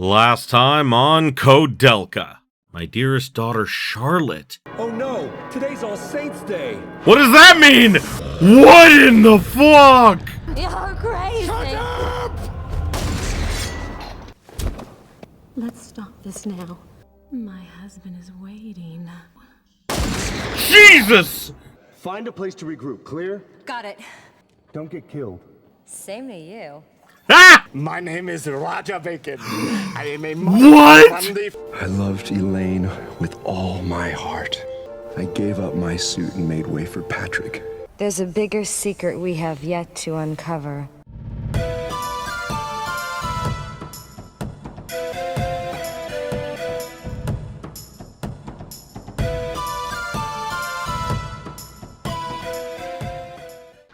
Last time on Koudelka. My dearest daughter Charlotte. Oh no, today's All Saints Day. What does that mean? What in the fuck? You're crazy. Shut up! Let's stop this now. My husband is waiting. Jesus! Find a place to regroup, clear? Got it. Don't get killed. Same to you. Ah! My name is Raja Bacon. I am a What? I loved Elaine with all my heart. I gave up my suit and made way for Patrick. There's a bigger secret we have yet to uncover.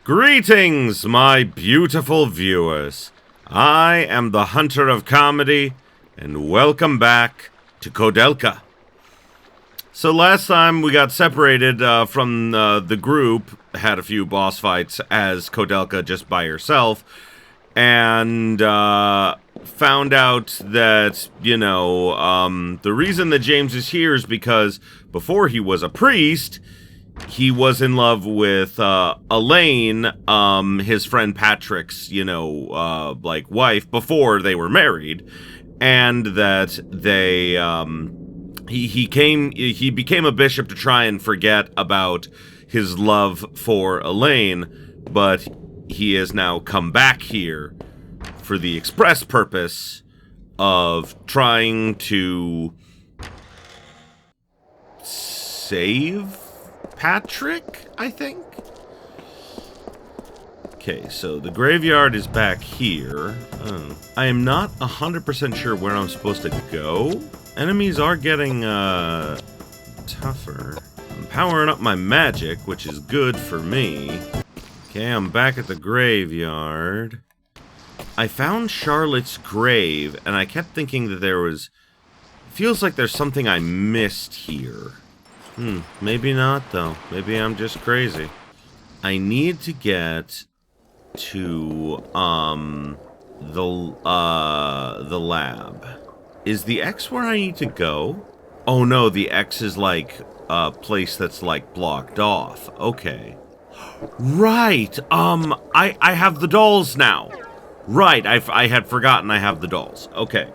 Greetings, my beautiful viewers. I am the Hunter of Comedy, and welcome back to Koudelka. So last time we got separated from the group, had a few boss fights as Koudelka just by herself, and found out that, the reason that James is here is because before he was a priest, he was in love with Elaine, his friend Patrick's, wife before they were married, and that they he became a bishop to try and forget about his love for Elaine, but he has now come back here for the express purpose of trying to save Patrick, I think? Okay, so the graveyard is back here. Oh. I am not 100% sure where I'm supposed to go. Enemies are getting, tougher. I'm powering up my magic, which is good for me. Okay, I'm back at the graveyard. I found Charlotte's grave, and I kept thinking that there was... Feels like there's something I missed here. Maybe not, though. Maybe I'm just crazy. I need to get to, the lab. Is the X where I need to go? Oh, no, the X is, like, a place that's, like, blocked off. Okay. Right, I have the dolls now. Right, I had forgotten I have the dolls. Okay.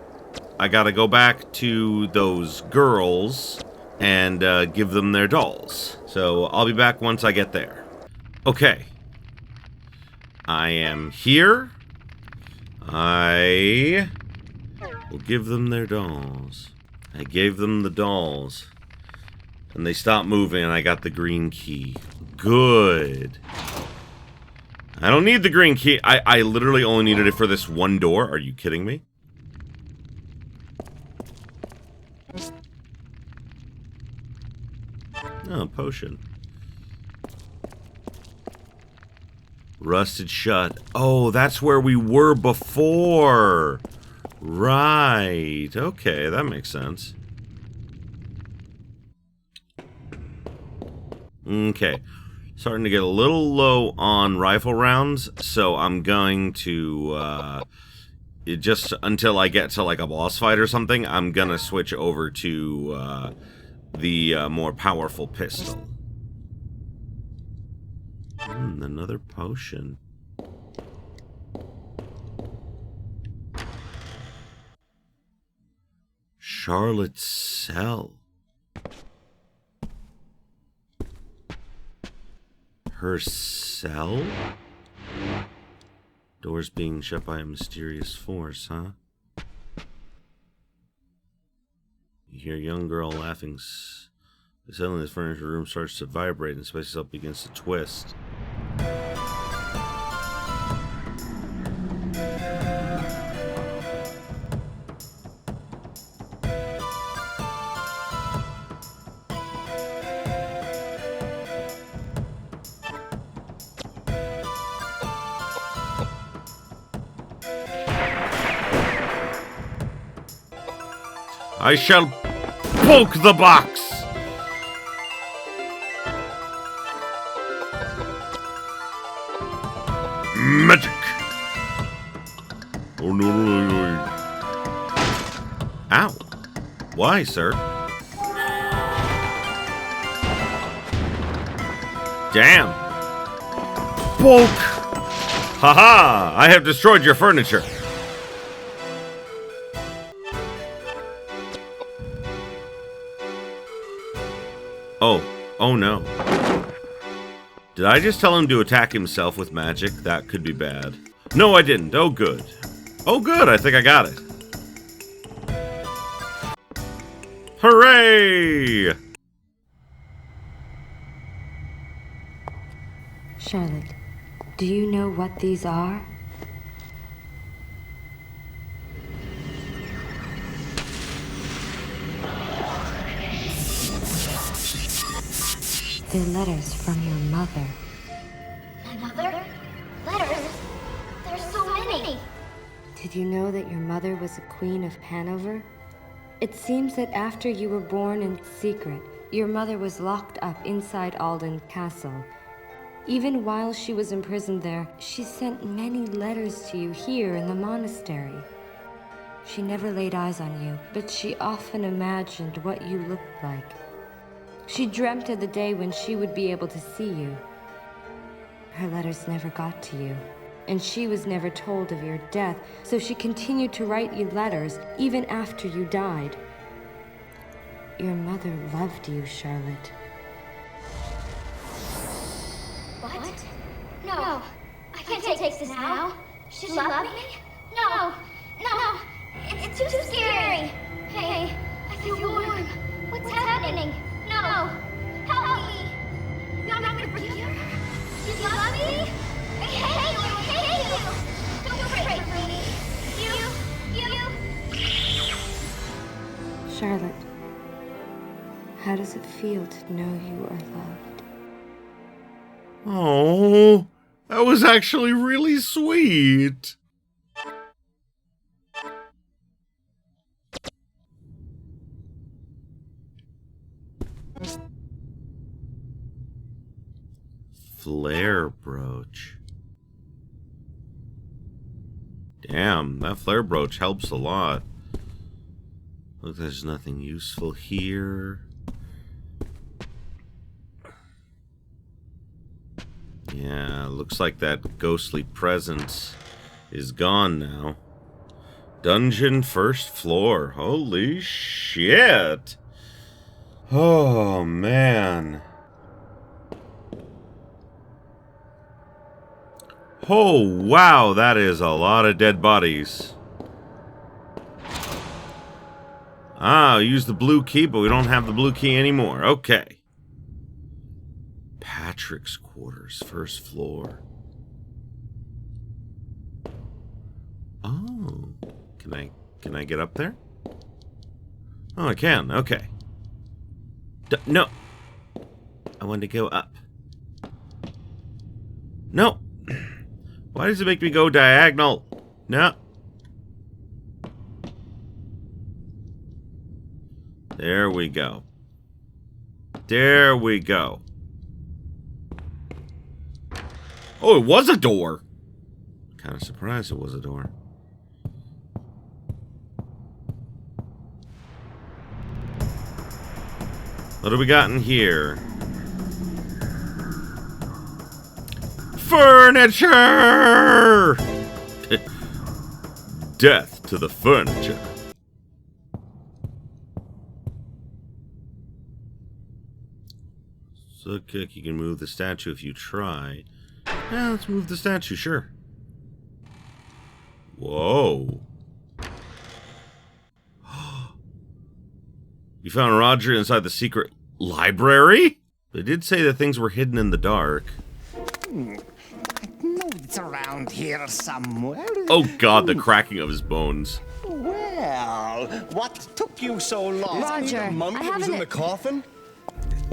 I gotta go back to those girls and give them their dolls. So I'll be back once I get there. Okay. I am here. I will give them their dolls. I gave them the dolls. And they stopped moving and I got the green key. Good. I don't need the green key. I literally only needed it for this one door. Are you kidding me? Oh, potion. Rusted shut. Oh, that's where we were before. Right. Okay, that makes sense. Okay. Starting to get a little low on rifle rounds, so I'm going to, just until I get to, like, a boss fight or something, I'm gonna switch over to, the more powerful pistol. Another potion. Charlotte's cell. Her cell? Doors being shut by a mysterious force, huh? You hear a young girl laughing. Suddenly, this furniture room starts to vibrate and space up begins to twist. I shall poke the box! Magic! Oh no, no, no, no. Ow. Why, sir? Damn. Bulk. Haha! I have destroyed your furniture. Oh no. Did I just tell him to attack himself with magic? That could be bad. No, I didn't. Oh, good. Oh, good. I think I got it. Hooray! Charlotte, do you know what these are? They're letters from your mother. My mother? Letters? There's so many. Did you know that your mother was a queen of Hanover? It seems that after you were born in secret, your mother was locked up inside Alden Castle. Even while she was imprisoned there, she sent many letters to you here in the monastery. She never laid eyes on you, but she often imagined what you looked like. She dreamt of the day when she would be able to see you. Her letters never got to you, and she was never told of your death, so she continued to write you letters even after you died. Your mother loved you, Charlotte. What? No. I can't take this now. She loved me? No. No. It's too scary. Hey, I feel warm. What's happening? No. Help me. You want me to forgive her? You love me? I hate you. Don't pray for me. You. Charlotte, how does it feel to know you are loved? Oh, that was actually really sweet. Flare brooch. Damn, that flare brooch helps a lot. Look, there's nothing useful here. Yeah, looks like that ghostly presence is gone now. Dungeon first floor. Holy shit. Oh, man. Oh, wow, that is a lot of dead bodies. Ah, use the blue key, but we don't have the blue key anymore. Okay. Patrick's quarters, first floor. Oh, can I get up there? Oh, I can. Okay. No. I wanted to go up. No. Why does it make me go diagonal? No. There we go. There we go. Oh, it was a door. Kind of surprised it was a door. What do we got in here? Furniture! Death to the furniture. So look like you can move the statue if you try. Yeah, let's move the statue, sure. Whoa. You found Roger inside the secret library? They did say that things were hidden in the dark. I know it's around here somewhere. Oh god, the cracking of his bones. Well, what took you so long? Roger, The mummy I that was in the haven't... coffin?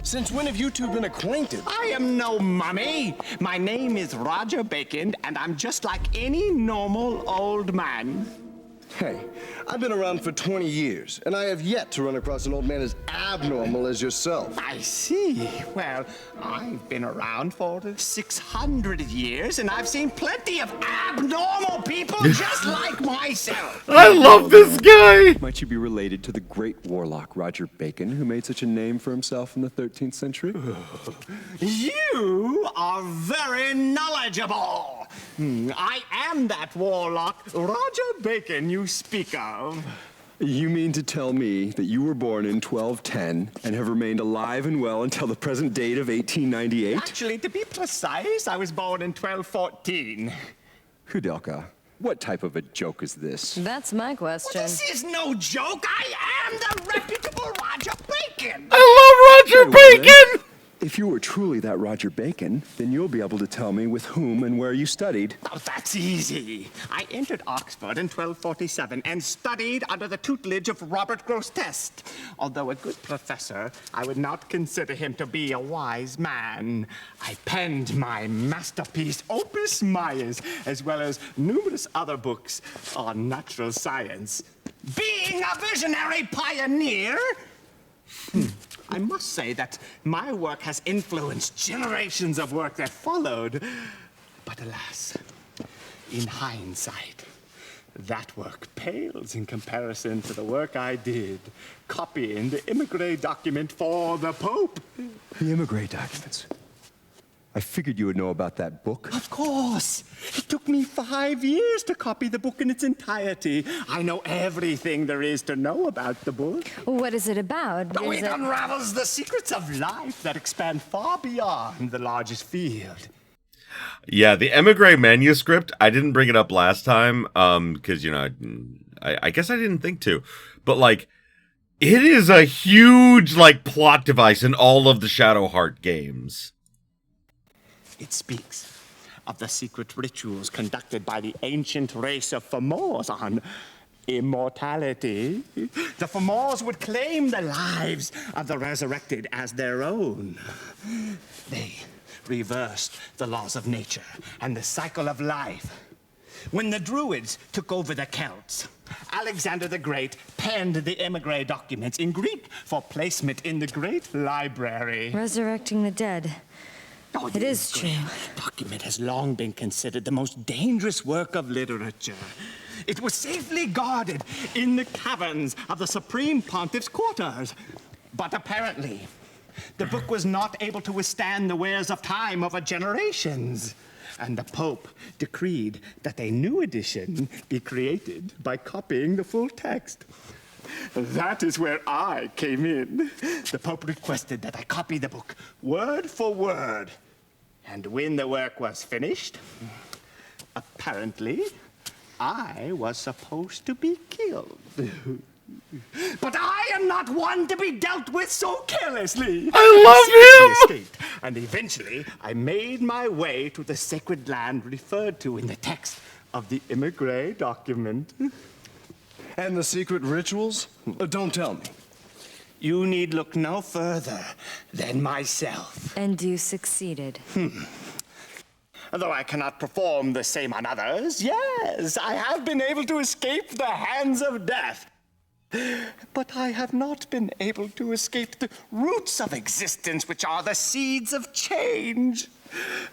Since when have you two been acquainted? I am no mummy. My name is Roger Bacon, and I'm just like any normal old man. Hey, I've been around for 20 years, and I have yet to run across an old man as abnormal as yourself. I see. Well, I've been around for 600 years, and I've seen plenty of abnormal people just like myself. I love this guy! Might you be related to the great warlock Roger Bacon, who made such a name for himself in the 13th century? You are very knowledgeable. I am that warlock, Roger Bacon, you speak of. You mean to tell me that you were born in 1210 and have remained alive and well until the present date of 1898? Actually, to be precise, I was born in 1214. Koudelka, what type of a joke is this? That's my question. This is no joke. I am the reputable Roger Bacon. I love Roger Bacon! If you were truly that Roger Bacon, then you'll be able to tell me with whom and where you studied. Oh, that's easy. I entered Oxford in 1247 and studied under the tutelage of Robert Grosseteste. Although a good professor, I would not consider him to be a wise man. I penned my masterpiece, Opus Maius, as well as numerous other books on natural science. Being a visionary pioneer, I must say that my work has influenced generations of work that followed. But alas, in hindsight, that work pales in comparison to the work I did copying the Emigre document for the Pope. The Emigre documents. I figured you would know about that book. Of course. It took me 5 years to copy the book in its entirety. I know everything there is to know about the book. What is it about? Oh, Is it it... unravels the secrets of life that expand far beyond the largest field. Yeah, the Emigre manuscript, I didn't bring it up last time, because, you know, I guess I didn't think to. But, like, it is a huge, like, plot device in all of the Shadowheart games. It speaks of the secret rituals conducted by the ancient race of Fomors on immortality. The Fomors would claim the lives of the resurrected as their own. They reversed the laws of nature and the cycle of life. When the Druids took over the Celts, Alexander the Great penned the Emigre documents in Greek for placement in the Great Library. Resurrecting the dead. Oh, It is true. The document has long been considered the most dangerous work of literature. It was safely guarded in the caverns of the Supreme Pontiff's quarters. But apparently, the book was not able to withstand the wears of time over generations. And the Pope decreed that a new edition be created by copying the full text. That is where I came in. The Pope requested that I copy the book word for word. And when the work was finished, apparently, I was supposed to be killed. But I am not one to be dealt with so carelessly. I love him! Escaped, and eventually, I made my way to the sacred land referred to in the text of the Emigre document. And the secret rituals? Don't tell me. You need look no further than myself. And you succeeded. Though I cannot perform the same on others, yes, I have been able to escape the hands of death. But I have not been able to escape the roots of existence, which are the seeds of change.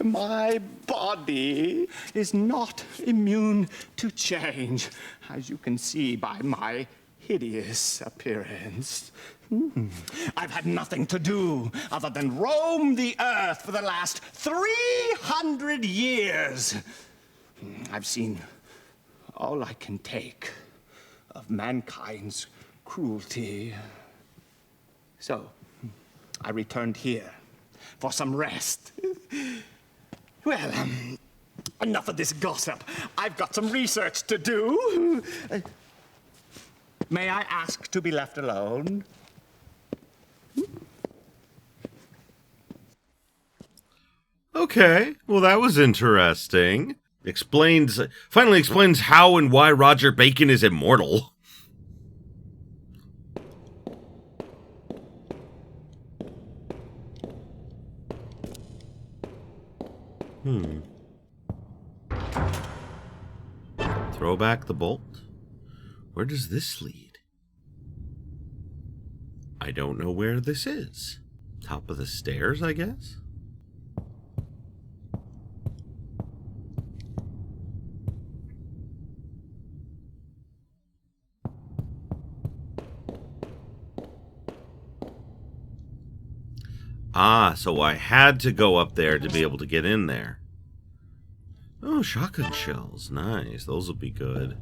My body is not immune to change, as you can see by my hideous appearance. I've had nothing to do other than roam the earth for the last 300 years. I've seen all I can take of mankind's cruelty. So, I returned here for some rest. Well, enough of this gossip. I've got some research to do. May I ask to be left alone? Okay, well that was interesting. Finally explains how and why Roger Bacon is immortal. Throw back the bolt. Where does this lead? I don't know where this is. Top of the stairs, I guess? Ah, so I had to go up there to be able to get in there. Oh, shotgun shells. Nice. Those will be good.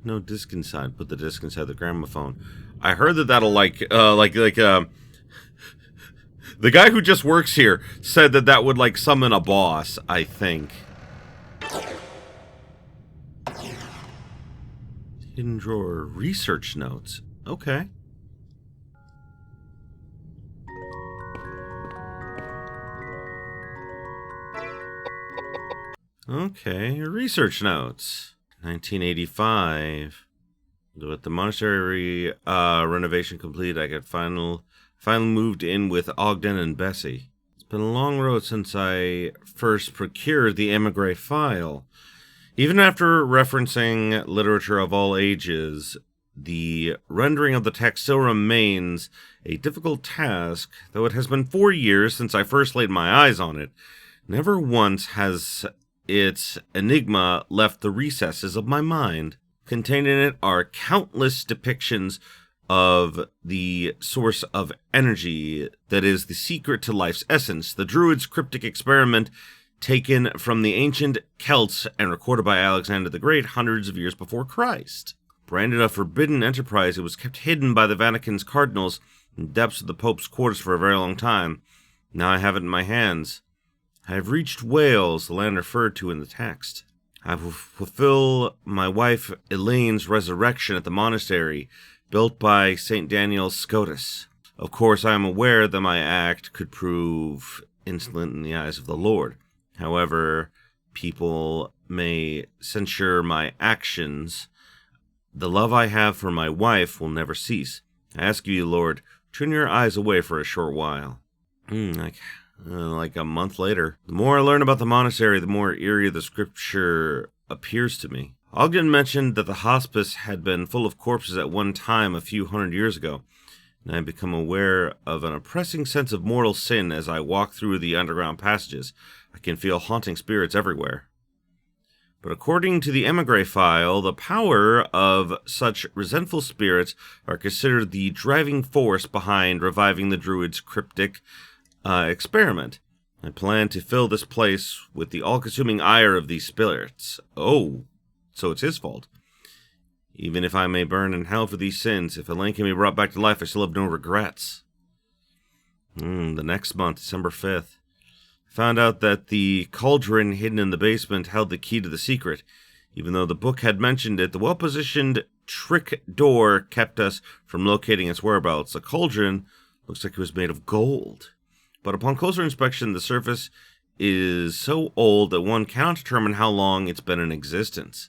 No disc inside. Put the disc inside the gramophone. I heard that that'll the guy who just works here said that that would like summon a boss, I think. Hidden drawer research notes. Okay. Okay, research notes. 1985. With the monastery renovation complete, I got finally moved in with Ogden and Bessie. It's been a long road since I first procured the emigre file. Even after referencing literature of all ages, the rendering of the text still remains a difficult task, though it has been 4 years since I first laid my eyes on it. Never once has its enigma left the recesses of my mind. Contained in it are countless depictions of the source of energy that is the secret to life's essence, the Druid's cryptic experiment taken from the ancient Celts and recorded by Alexander the Great hundreds of years before Christ. Branded a forbidden enterprise, it was kept hidden by the Vatican's cardinals in the depths of the Pope's quarters for a very long time. Now I have it in my hands. I have reached Wales, the land referred to in the text. I will fulfill my wife Elaine's resurrection at the monastery built by St. Daniel Scotus. Of course, I am aware that my act could prove insolent in the eyes of the Lord. However, people may censure my actions. The love I have for my wife will never cease. I ask you, Lord, turn your eyes away for a short while. Like a month later. The more I learn about the monastery, the more eerie the scripture appears to me. Ogden mentioned that the hospice had been full of corpses at one time a few hundred years ago, and I have become aware of an oppressing sense of mortal sin as I walk through the underground passages. I can feel haunting spirits everywhere. But according to the emigre file, the power of such resentful spirits are considered the driving force behind reviving the Druid's cryptic experiment. I plan to fill this place with the all-consuming ire of these spirits. Oh, so it's his fault. Even if I may burn in hell for these sins, if Elaine can be brought back to life, I still have no regrets. The next month, December 5th, I found out that the cauldron hidden in the basement held the key to the secret. Even though the book had mentioned it, the well-positioned trick door kept us from locating its whereabouts. The cauldron looks like it was made of gold. But upon closer inspection, the surface is so old that one cannot determine how long it's been in existence.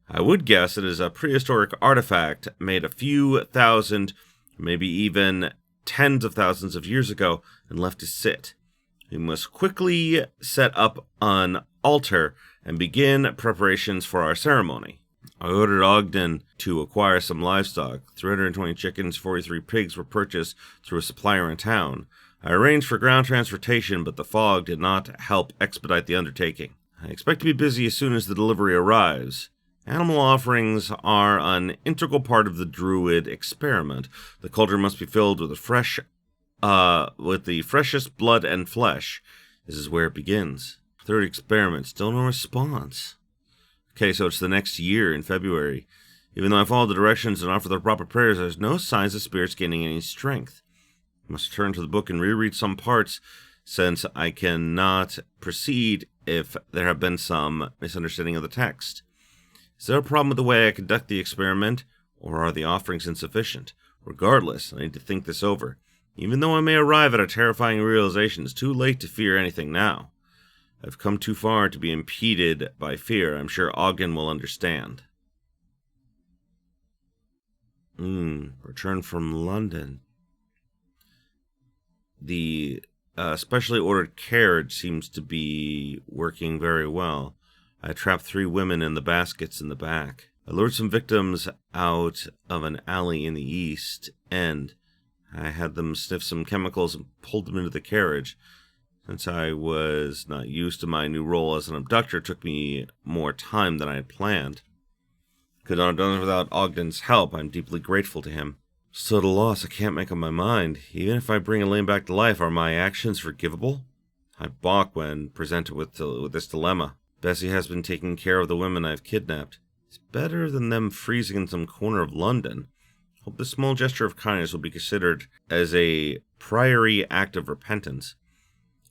I would guess it is a prehistoric artifact made a few thousand, maybe even tens of thousands of years ago, and left to sit. We must quickly set up an altar and begin preparations for our ceremony. I ordered Ogden to acquire some livestock. 320 chickens, 43 pigs were purchased through a supplier in town. I arranged for ground transportation, but the fog did not help expedite the undertaking. I expect to be busy as soon as the delivery arrives. Animal offerings are an integral part of the Druid experiment. The cauldron must be filled with the freshest blood and flesh. This is where it begins. Third experiment, still no response. Okay, so it's the next year in February. Even though I followed the directions and offered the proper prayers, there's no signs of spirits gaining any strength. I must turn to the book and reread some parts, since I cannot proceed if there have been some misunderstanding of the text. Is there a problem with the way I conduct the experiment, or are the offerings insufficient? Regardless, I need to think this over. Even though I may arrive at a terrifying realization, it's too late to fear anything now. I've come too far to be impeded by fear. I'm sure Ogden will understand. Return from London. The specially ordered carriage seems to be working very well. I trapped 3 women in the baskets in the back. I lured some victims out of an alley in the east end. I had them sniff some chemicals and pulled them into the carriage. Since I was not used to my new role as an abductor, it took me more time than I had planned. Could not have done it without Ogden's help. I'm deeply grateful to him. Still at a loss, I can't make up my mind. Even if I bring Elaine back to life, are my actions forgivable? I balk when presented with this dilemma. Bessie has been taking care of the women I've kidnapped. It's better than them freezing in some corner of London. Hope this small gesture of kindness will be considered as a priori act of repentance.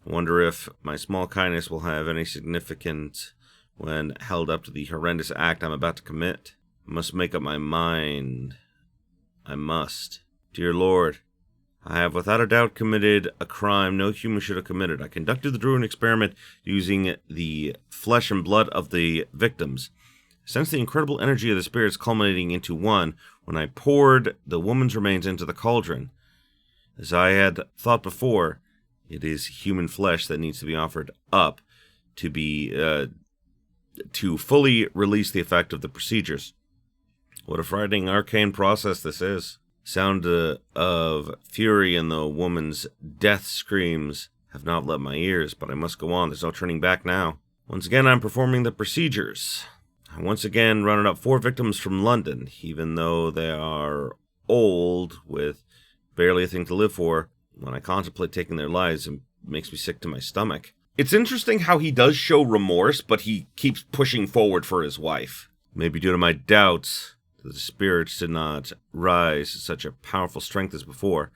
I wonder if my small kindness will have any significance when held up to the horrendous act I'm about to commit. I must make up my mind. I must. Dear Lord, I have without a doubt committed a crime no human should have committed. I conducted the Druid experiment using the flesh and blood of the victims. I sensed the incredible energy of the spirits culminating into one when I poured the woman's remains into the cauldron. As I had thought before, it is human flesh that needs to be offered up to fully release the effect of the procedures. What a frightening arcane process this is. Sound of fury and the woman's death screams have not left my ears, but I must go on. There's no turning back now. Once again, I'm performing the procedures. I once again rounded up 4 victims from London. Even though they are old, with barely a thing to live for, when I contemplate taking their lives, it makes me sick to my stomach. It's interesting how he does show remorse, but he keeps pushing forward for his wife. Maybe due to my doubts that the spirits did not rise to such a powerful strength as before.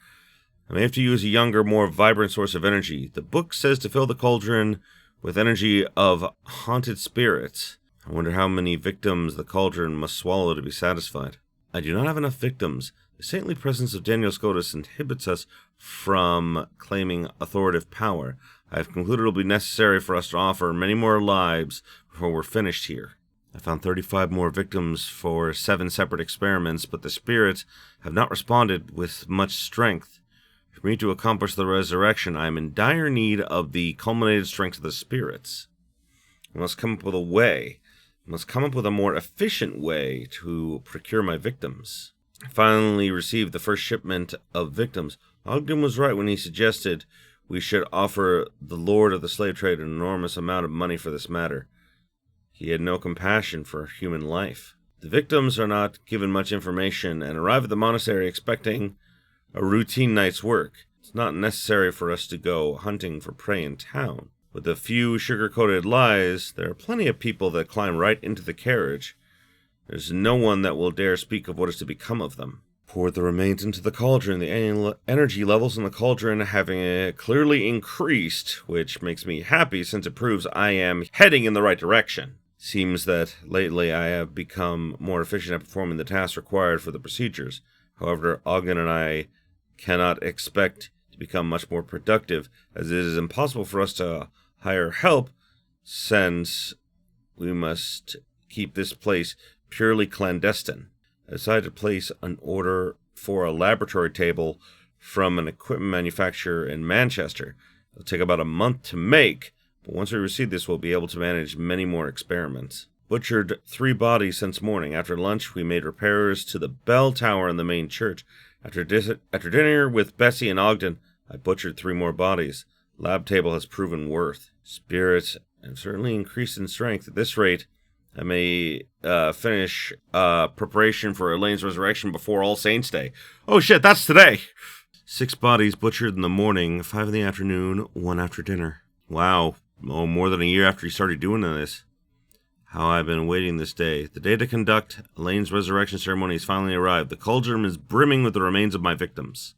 I may have to use a younger, more vibrant source of energy. The book says to fill the cauldron with energy of haunted spirits. I wonder how many victims the cauldron must swallow to be satisfied. I do not have enough victims. The saintly presence of Daniel Scotus inhibits us from claiming authoritative power. I have concluded it will be necessary for us to offer many more lives before we're finished here. I found 35 more victims for 7 separate experiments, but the spirits have not responded with much strength. For me to accomplish the resurrection, I am in dire need of the culminated strength of the spirits. I must come up with a way. I must come up with a more efficient way to procure my victims. I finally received the first shipment of victims. Ogden was right when he suggested we should offer the lord of the slave trade an enormous amount of money for this matter. He had no compassion for human life. The victims are not given much information and arrive at the monastery expecting a routine night's work. It's not necessary for us to go hunting for prey in town. With a few sugar-coated lies, there are plenty of people that climb right into the carriage. There's no one that will dare speak of what is to become of them. Poured the remains into the cauldron, the energy levels in the cauldron having clearly increased, which makes me happy since it proves I am heading in the right direction. Seems that lately I have become more efficient at performing the tasks required for the procedures. However, Ogden and I cannot expect to become much more productive, as it is impossible for us to hire help, since we must keep this place purely clandestine. I decided to place an order for a laboratory table from an equipment manufacturer in Manchester. It'll take about a month to make, but once we receive this, we'll be able to manage many more experiments. Butchered 3 bodies since morning. After lunch, we made repairs to the bell tower in the main church. After dinner with Bessie and Ogden, I butchered 3 more bodies. Lab table has proven worth. Spirits have certainly increased in strength. At this rate, I may finish preparation for Elaine's resurrection before All Saints' Day. Oh shit, that's today! 6 bodies butchered in the morning, 5 in the afternoon, 1 after dinner. Wow. Oh, more than a year after he started doing this. How I've been waiting this day. The day to conduct Elaine's resurrection ceremony has finally arrived. The cauldron is brimming with the remains of my victims.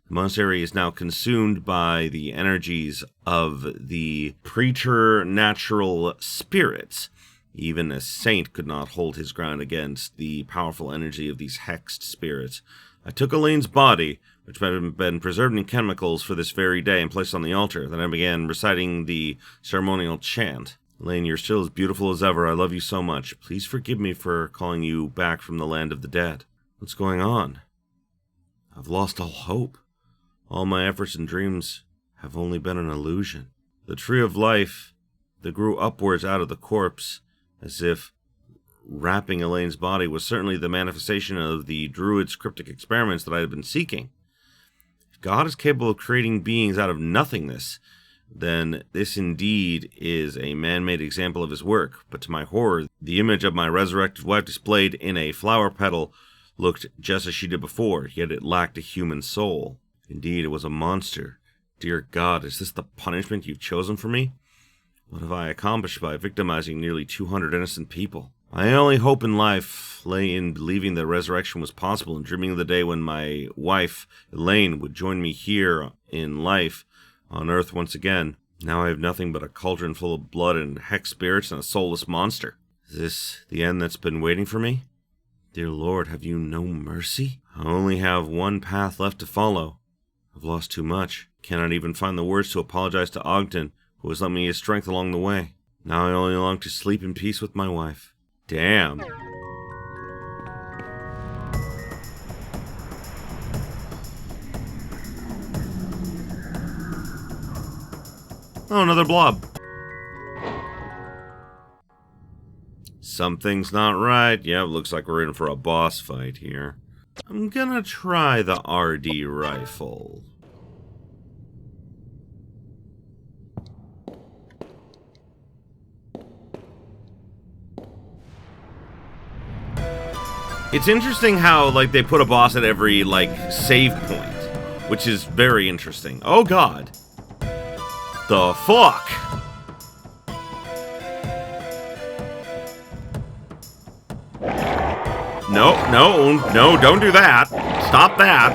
The monastery is now consumed by the energies of the preternatural spirits. Even a saint could not hold his ground against the powerful energy of these hexed spirits. I took Elaine's body, which had been preserved in chemicals for this very day, and placed on the altar. Then I began reciting the ceremonial chant. Elaine, you're still as beautiful as ever. I love you so much. Please forgive me for calling you back from the land of the dead. What's going on? I've lost all hope. All my efforts and dreams have only been an illusion. The tree of life that grew upwards out of the corpse, as if wrapping Elaine's body, was certainly the manifestation of the druid's cryptic experiments that I had been seeking. If God is capable of creating beings out of nothingness, then this indeed is a man-made example of his work. But to my horror, the image of my resurrected wife displayed in a flower petal looked just as she did before, yet it lacked a human soul. Indeed, it was a monster. Dear God, is this the punishment you've chosen for me? What have I accomplished by victimizing nearly 200 innocent people? My only hope in life lay in believing that resurrection was possible and dreaming of the day when my wife, Elaine, would join me here in life on Earth once again. Now I have nothing but a cauldron full of blood and hex spirits and a soulless monster. Is this the end that's been waiting for me? Dear Lord, have you no mercy? I only have one path left to follow. I've lost too much. Cannot even find the words to apologize to Ogden, who has lent me his strength along the way. Now I only long to sleep in peace with my wife. Damn. Oh, another blob. Something's not right. Yeah, it looks like we're in for a boss fight here. I'm gonna try the RD rifle. It's interesting how, like, they put a boss at every, like, save point, which is very interesting. Oh, God. The fuck? No, no, no, don't do that. Stop that.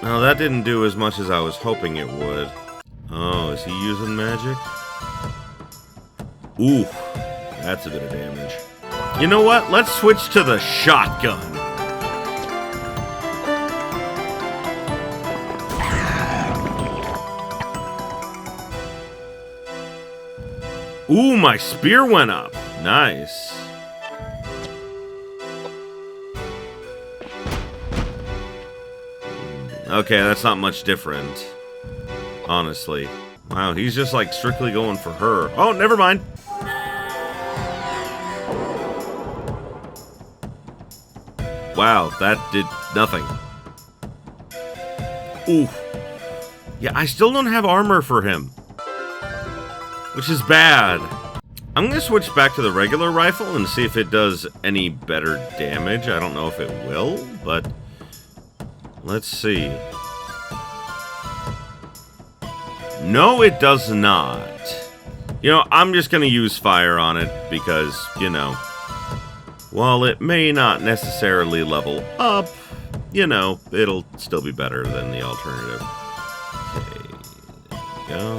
No, that didn't do as much as I was hoping it would. Oh, is he using magic? Ooh, that's a bit of damage. You know what? Let's switch to the shotgun. Ooh, my spear went up. Nice. Okay, that's not much different. Honestly. Wow, he's just like strictly going for her. Oh, never mind. Wow, that did nothing. Ooh. Yeah, I still don't have armor for him, which is bad. I'm gonna switch back to the regular rifle and see if it does any better damage. I don't know if it will, but let's see. No, it does not. You know, I'm just gonna use fire on it because, you know, while it may not necessarily level up, you know, it'll still be better than the alternative. Okay, there we go.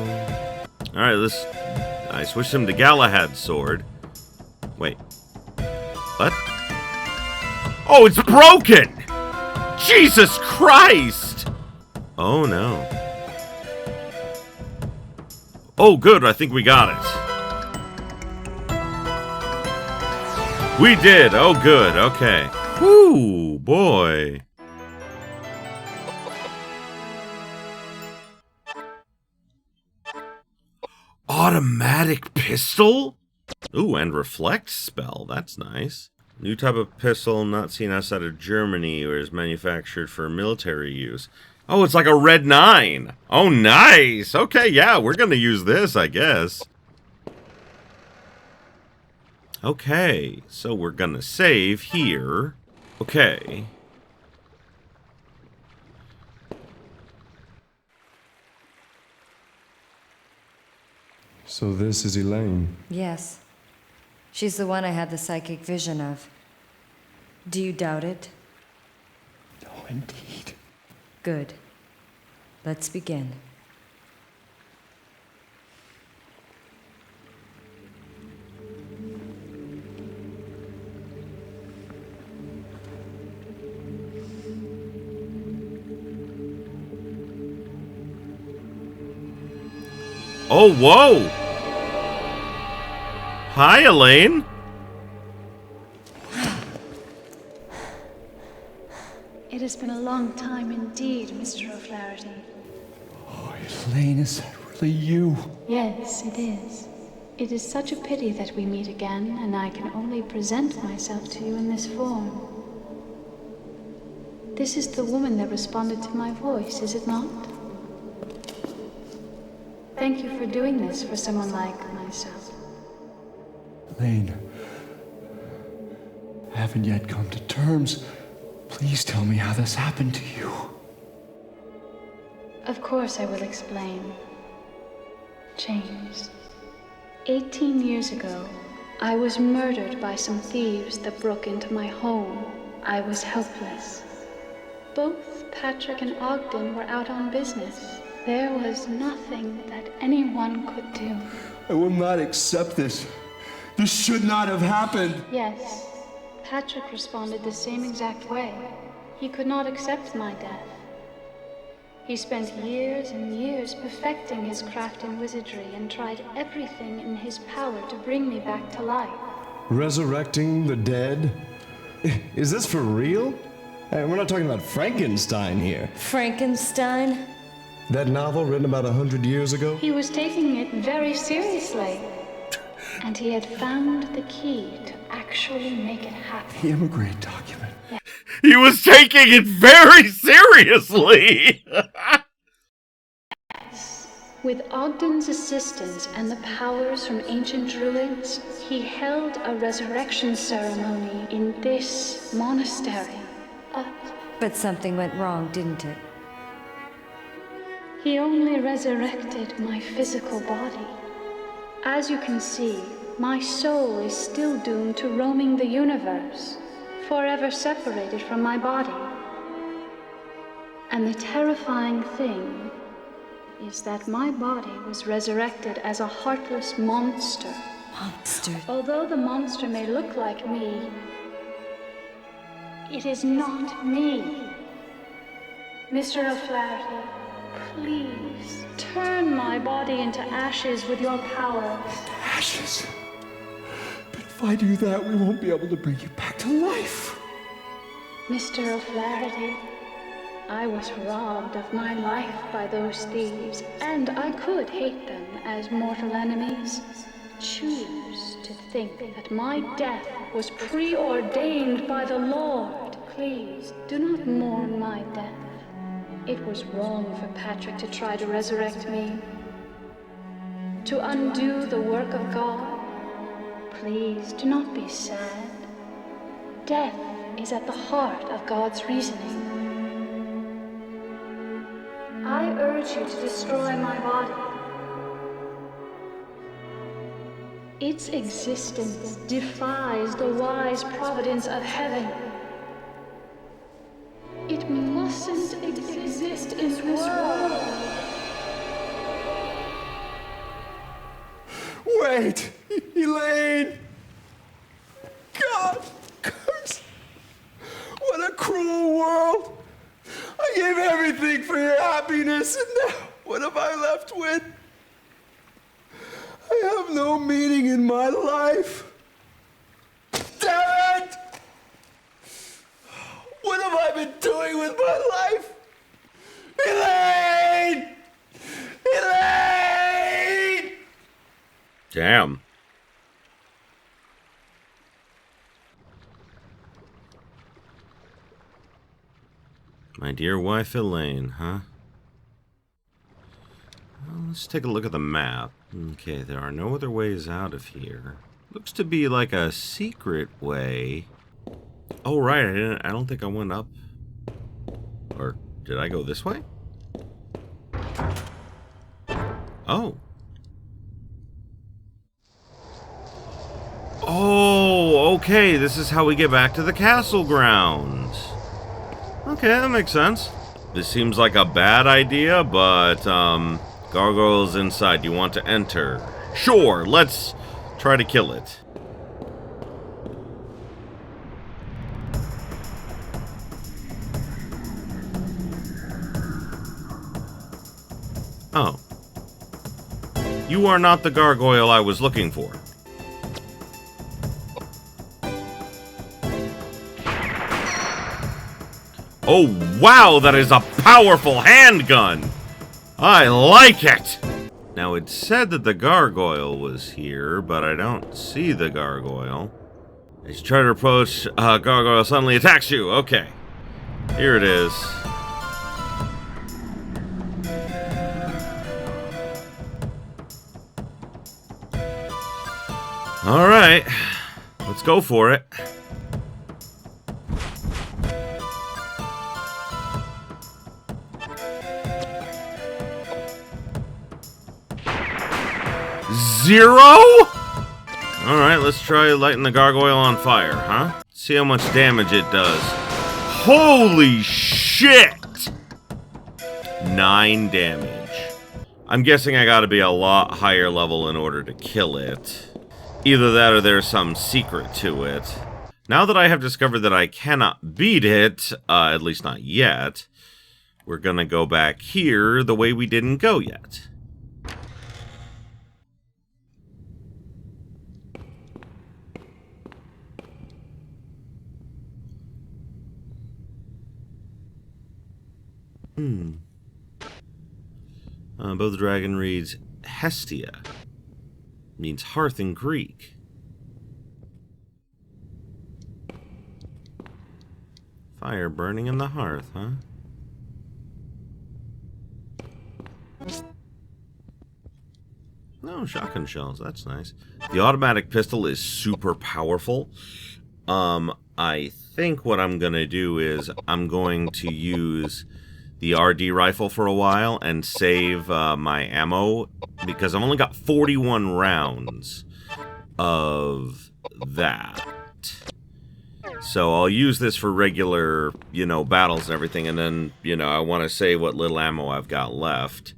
Alright, I switched him to Galahad's sword. Wait. What? Oh, it's broken! Jesus Christ! Oh, no. Oh, good, I think we got it. We did! Oh, good, okay. Whew, boy. Automatic pistol? Ooh, and reflect spell. That's nice. New type of pistol not seen outside of Germany or is manufactured for military use. Oh, it's like a Red 9. Oh, nice. Okay, yeah, we're gonna use this, I guess. Okay, so we're gonna save here. Okay. So this is Elaine? Yes. She's the one I had the psychic vision of. Do you doubt it? No, indeed. Good. Let's begin. Oh, whoa! Hi, Elaine. It has been a long time indeed, Mr. O'Flaherty. Oh, Elaine, is that really you? Yes, it is. It is such a pity that we meet again, and I can only present myself to you in this form. This is the woman that responded to my voice, is it not? Thank you for doing this for someone like myself. Elaine, I haven't yet come to terms. Please tell me how this happened to you. Of course I will explain. James, 18 years ago, I was murdered by some thieves that broke into my home. I was helpless. Both Patrick and Ogden were out on business. There was nothing that anyone could do. I will not accept this. This should not have happened. Yes, Patrick responded the same exact way. He could not accept my death. He spent years and years perfecting his craft in wizardry and tried everything in his power to bring me back to life. Resurrecting the dead? Is this for real? Hey, we're not talking about Frankenstein here. Frankenstein? That novel written about 100 years ago? He was taking it very seriously. And he had found the key to actually make it happen. The immigrant document. He was taking it very seriously. With Ogden's assistance and the powers from ancient druids, he held a resurrection ceremony in this monastery. But something went wrong, didn't it? He only resurrected my physical body. As you can see, my soul is still doomed to roaming the universe, forever separated from my body. And the terrifying thing is that my body was resurrected as a heartless monster. Monster. Although the monster may look like me, it is not me. Mr. O'Flaherty, please turn my body into ashes with your power. Ashes? But if I do that, we won't be able to bring you back to life. Mr. O'Flaherty, I was robbed of my life by those thieves, and I could hate them as mortal enemies. Choose to think that my death was preordained by the Lord. Please, do not mourn my death. It was wrong for Patrick to try to resurrect me, to undo the work of God. Please, do not be sad. Death is at the heart of God's reasoning. I urge you to destroy my body. Its existence defies the wise providence of heaven. It mustn't exist in this world. Wait! Elaine! God! Curse! What a cruel world! I gave everything for your happiness, and now what have I left with? I have no meaning in my life. Damn it! What have I been doing with my life? Elaine! Elaine! Damn. My dear wife Elaine, huh? Well, let's take a look at the map. Okay, there are no other ways out of here. Looks to be like a secret way. Oh, right, I don't think I went up. Or did I go this way? Oh. Oh, okay, this is how we get back to the castle grounds. Okay, that makes sense. This seems like a bad idea, but, gargoyle's inside. You want to enter? Sure, let's try to kill it. Oh. You are not the gargoyle I was looking for. Oh, wow, that is a powerful handgun! I like it! Now, it said that the gargoyle was here, but I don't see the gargoyle. As you try to approach, gargoyle suddenly attacks you. Okay. Here it is. Alright. Let's go for it. Zero? Alright, let's try lighting the gargoyle on fire, huh? See how much damage it does. Holy shit! 9 damage. I'm guessing I gotta be a lot higher level in order to kill it. Either that or there's some secret to it. Now that I have discovered that I cannot beat it, at least not yet, we're gonna go back here the way we didn't go yet. Above the dragon reads Hestia. Means hearth in Greek. Fire burning in the hearth, huh? No, shotgun shells, that's nice. The automatic pistol is super powerful. I think what I'm gonna do is I'm going to use the RD rifle for a while and save my ammo, because I've only got 41 rounds of that. So I'll use this for regular, battles and everything, and then, I want to save what little ammo I've got left.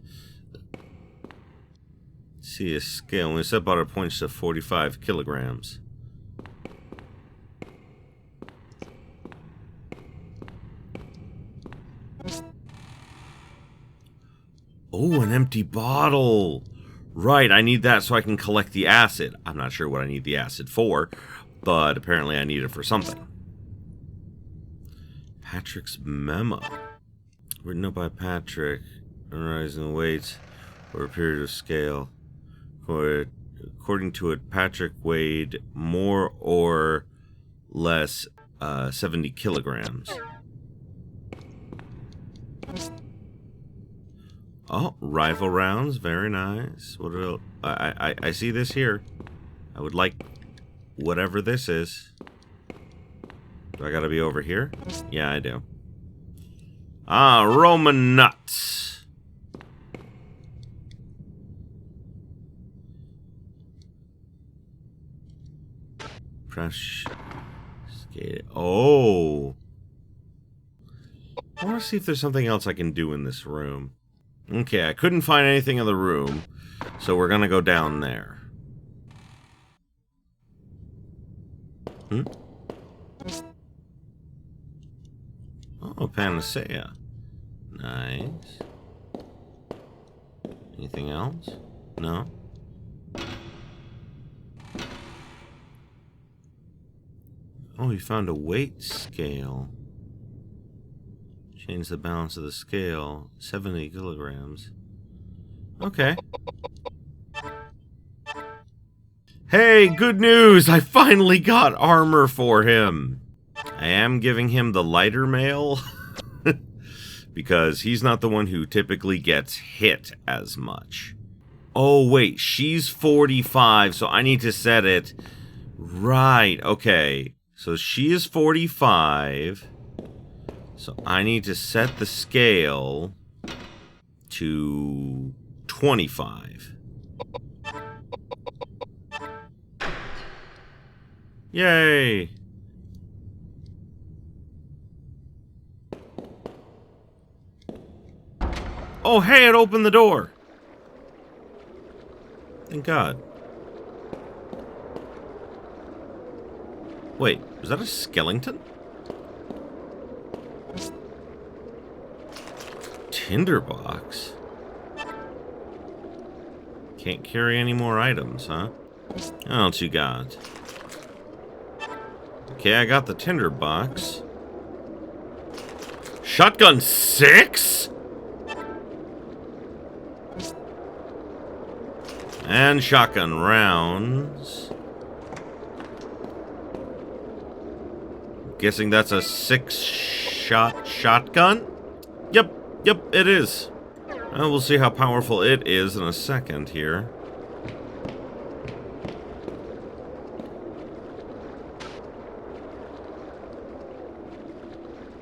See a scale. When we set bottle points to 45 kilograms. Oh, an empty bottle. Right, I need that so I can collect the acid. I'm not sure what I need the acid for, but apparently I need it for something. Patrick's memo. Written up by Patrick. Rising weights for a period of scale. According to it, Patrick weighed more or less 70 kilograms. Oh, rifle rounds, very nice. What else? I see this here. I would like whatever this is. Do I gotta be over here? Yeah, I do. Ah, Roman nuts. Press. Skate. Oh. I want to see if there's something else I can do in this room. Okay, I couldn't find anything in the room, so we're gonna go down there. Oh, panacea. Nice. Anything else? No? Oh, he found a weight scale. Change the balance of the scale. 70 kilograms. Okay. Hey, good news! I finally got armor for him. I am giving him the lighter mail. Because he's not the one who typically gets hit as much. Oh, wait. She's 45, so I need to set it... Right, okay. So she is 45... So I need to set the scale to 25. Yay! Oh, hey, it opened the door. Thank God. Wait, was that a skeleton? Tinderbox? Can't carry any more items, huh? What else you got? Okay, I got the tinder box. Shotgun 6? And shotgun rounds. Guessing that's a 6-shot shotgun? Yep, it is. We'll see how powerful it is in a second here.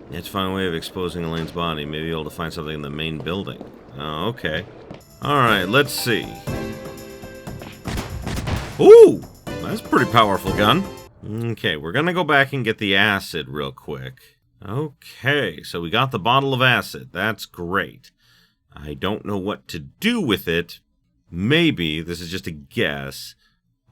You have to find a way of exposing Elaine's body. Maybe able to find something in the main building. Oh, okay. Alright, let's see. Ooh! That's a pretty powerful gun. Okay, we're gonna go back and get the acid real quick. Okay, so we got the bottle of acid. That's great. I don't know what to do with it. Maybe, this is just a guess,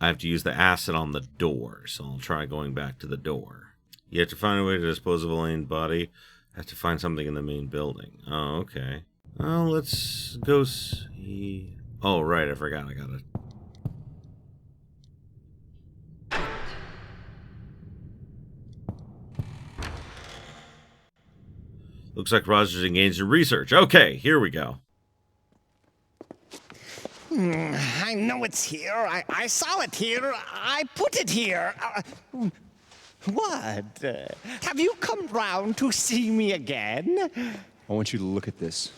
I have to use the acid on the door. So I'll try going back to the door. You have to find a way to dispose of Elaine's body. Have to find something in the main building. Oh, okay. Well, let's go see... Oh, right, I forgot. I got it. Looks like Roger's engaged in research. Okay, here we go. I know it's here. I saw it here. I put it here. What? Have you come round to see me again? I want you to look at this.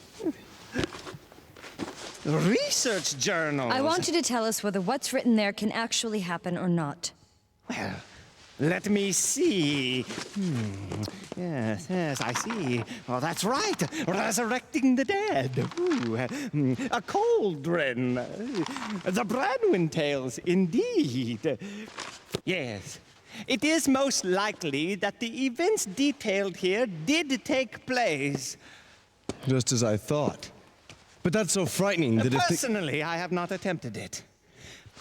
Research journals. I want you to tell us whether what's written there can actually happen or not. Well, let me see. Yes, I see. Oh, that's right. Resurrecting the dead. Ooh, a cauldron. The Branwyn tales, indeed. Yes. It is most likely that the events detailed here did take place. Just as I thought. But that's so frightening that Personally, I have not attempted it.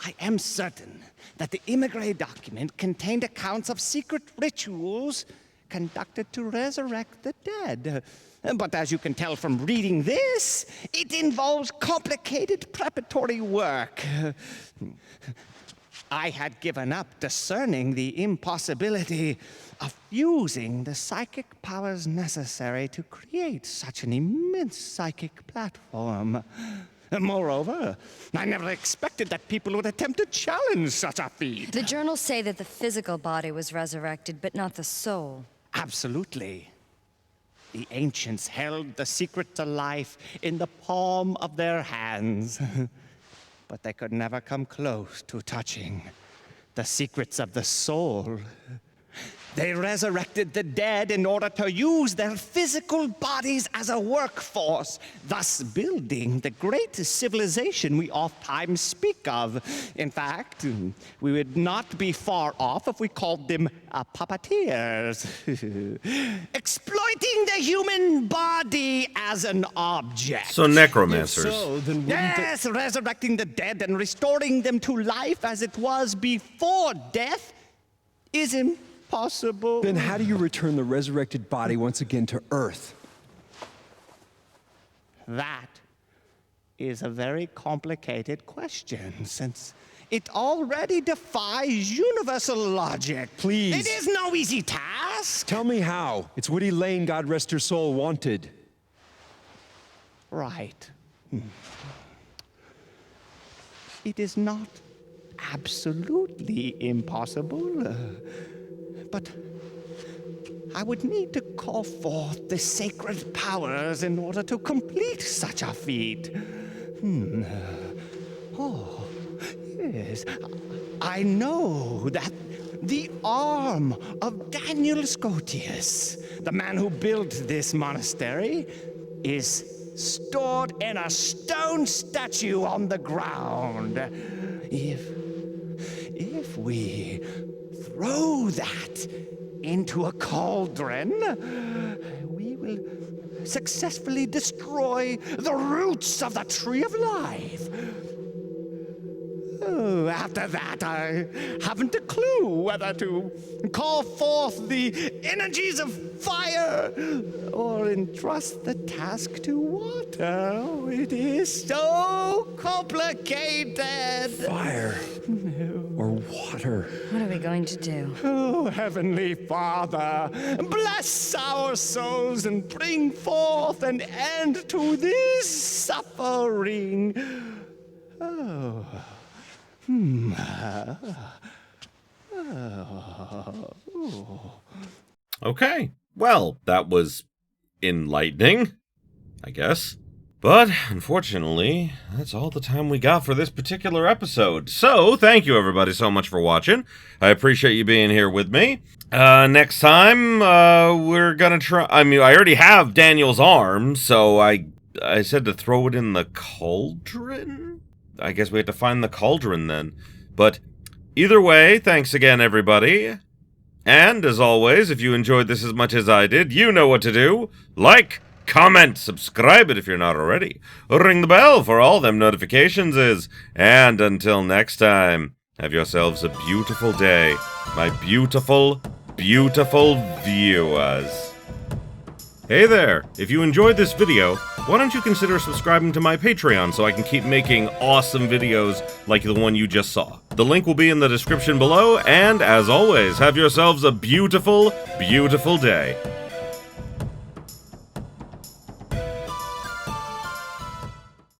I am certain that the Immigrant document contained accounts of secret rituals conducted to resurrect the dead. But as you can tell from reading this, it involves complicated preparatory work. I had given up discerning the impossibility of using the psychic powers necessary to create such an immense psychic platform. Moreover, I never expected that people would attempt to challenge such a feat. The journals say that the physical body was resurrected, but not the soul. Absolutely. The ancients held the secret to life in the palm of their hands. But they could never come close to touching the secrets of the soul. They resurrected the dead in order to use their physical bodies as a workforce, thus building the great civilization we oftentimes speak of. In fact, we would not be far off if we called them puppeteers. Exploiting the human body as an object. So necromancers. so, then Yes, resurrecting the dead and restoring them to life as it was before death is impossible. Then how do you return the resurrected body once again to Earth? That is a very complicated question, since it already defies universal logic. Please. It is no easy task. Tell me how. It's what Elaine, God rest her soul, wanted. Right. It is not absolutely impossible, but I would need to call forth the sacred powers in order to complete such a feat. Oh, yes. I know that the arm of Daniel Scotius, the man who built this monastery, is stored in a stone statue on the ground. If we throw that into a cauldron, we will successfully destroy the roots of the Tree of Life. Oh, after that, I haven't a clue whether to call forth the energies of fire or entrust the task to water. Oh, it is so complicated. Fire or water. What are we going to do? Oh, Heavenly Father, bless our souls and bring forth an end to this suffering. Oh. Okay, well, that was enlightening, I guess. But, unfortunately, that's all the time we got for this particular episode. So, thank you everybody so much for watching. I appreciate you being here with me. Next time, we're gonna try... I mean, I already have Daniel's arm, so I said to throw it in the cauldron? I guess we have to find the cauldron then. But, either way, thanks again, everybody. And, as always, if you enjoyed this as much as I did, you know what to do. Like, comment, subscribe it if you're not already. Ring the bell for all them notifications. And until next time, have yourselves a beautiful day, my beautiful, beautiful viewers. Hey there, if you enjoyed this video, why don't you consider subscribing to my Patreon so I can keep making awesome videos like the one you just saw. The link will be in the description below, and as always, have yourselves a beautiful, beautiful day.